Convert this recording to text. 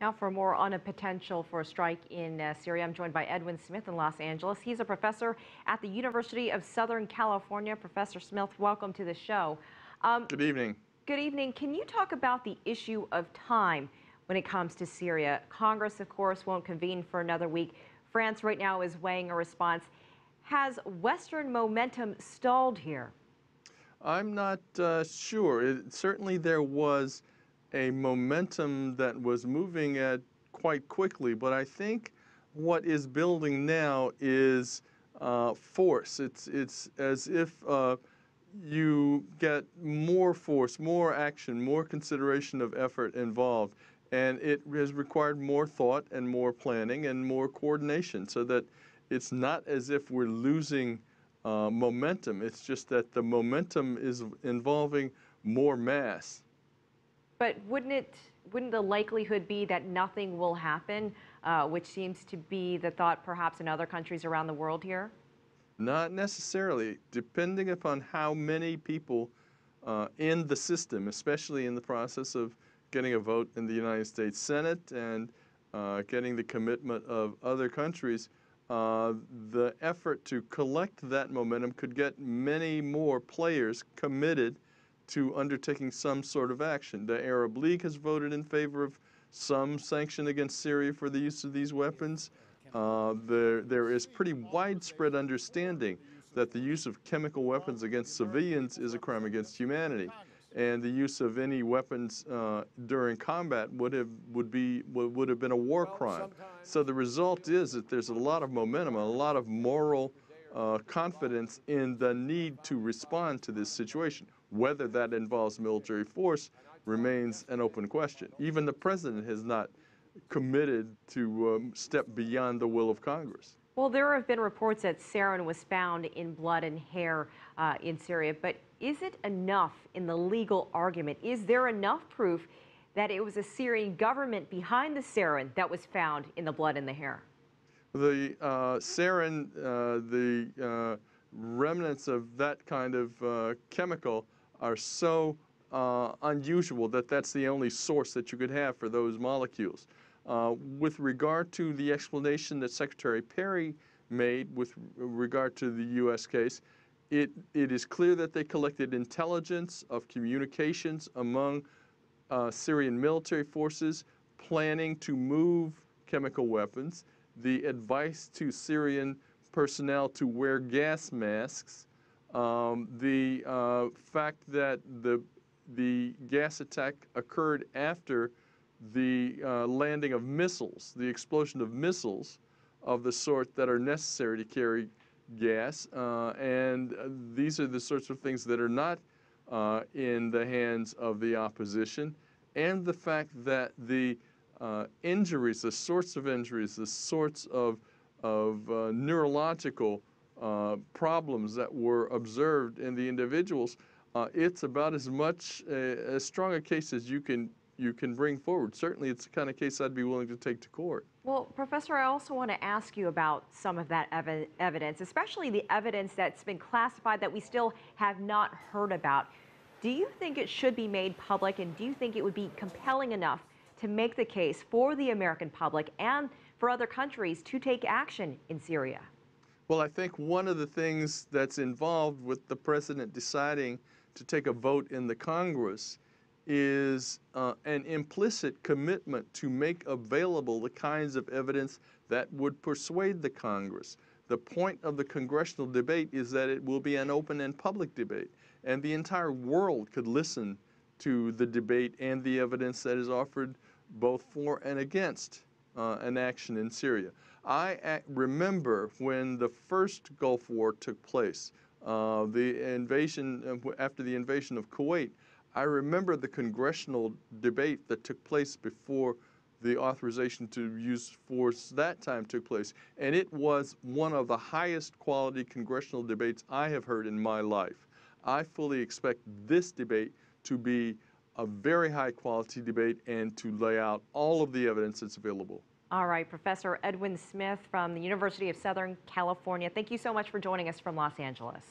Now for more on a potential for a strike in Syria, I'm joined by Edwin Smith in Los Angeles. He's a professor at the University of Southern California. Professor Smith, welcome to the show. Good evening. Good evening. Can you talk about the issue of time when it comes to Syria? Congress, of course, won't convene for another week. France right now is weighing a response. Has Western momentum stalled here? I'm not sure. Certainly there was a momentum that was moving at quite quickly, but I think what is building now is force. It's as if you get more force, more action, more consideration of effort involved, and it has required more thought and more planning and more coordination, so that it's not as if we're losing momentum. It's just that the momentum is involving more mass. But wouldn't the likelihood be that nothing will happen, which seems to be the thought perhaps in other countries around the world here? Not necessarily, depending upon how many people in the system, especially in the process of getting a vote in the United States Senate and getting the commitment of other countries, the effort to collect that momentum could get many more players committed to undertaking some sort of action. The Arab League has voted in favor of some sanction against Syria for the use of these weapons. There is pretty widespread understanding that the use of chemical weapons against civilians is a crime against humanity, and the use of any weapons during combat would have been a war crime. So the result is that there's a lot of momentum, a lot of moral confidence in the need to respond to this situation. Whether that involves military force remains an open question. Even the president has not committed to step beyond the will of Congress. Well, there have been reports that sarin was found in blood and hair in Syria, but is it enough in the legal argument? Is there enough proof that it was a Syrian government behind the sarin that was found in the blood and the hair? The sarin, the remnants of that kind of chemical are so unusual that that's the only source that you could have for those molecules. With regard to the explanation that Secretary Perry made with regard to the U.S. case, it is clear that they collected intelligence of communications among Syrian military forces planning to move chemical weapons, the advice to Syrian personnel to wear gas masks, the fact that the gas attack occurred after the landing of missiles, the explosion of missiles of the sort that are necessary to carry gas, and these are the sorts of things that are not in the hands of the opposition, and the fact that the injuries, the sorts of injuries, the sorts of neurological problems that were observed in the individuals, it's about as much as strong a case as you can bring forward. Certainly, it's the kind of case I'd be willing to take to court. Well, Professor, I also want to ask you about some of that evidence, especially the evidence that's been classified that we still have not heard about. Do you think it should be made public, and do you think it would be compelling enough to make the case for the American public and for other countries to take action in Syria? Well, I think one of the things that's involved with the president deciding to take a vote in the Congress is an implicit commitment to make available the kinds of evidence that would persuade the Congress. The point of the congressional debate is that it will be an open and public debate, and the entire world could listen to the debate and the evidence that is offered both for and against an action in Syria. I remember when the first Gulf War took place, after the invasion of Kuwait. I remember the congressional debate that took place before the authorization to use force that time took place, and it was one of the highest quality congressional debates I have heard in my life. I fully expect this debate to be a very high quality debate and to lay out all of the evidence that's available. All right, Professor Edwin Smith from the University of Southern California, thank you so much for joining us from Los Angeles.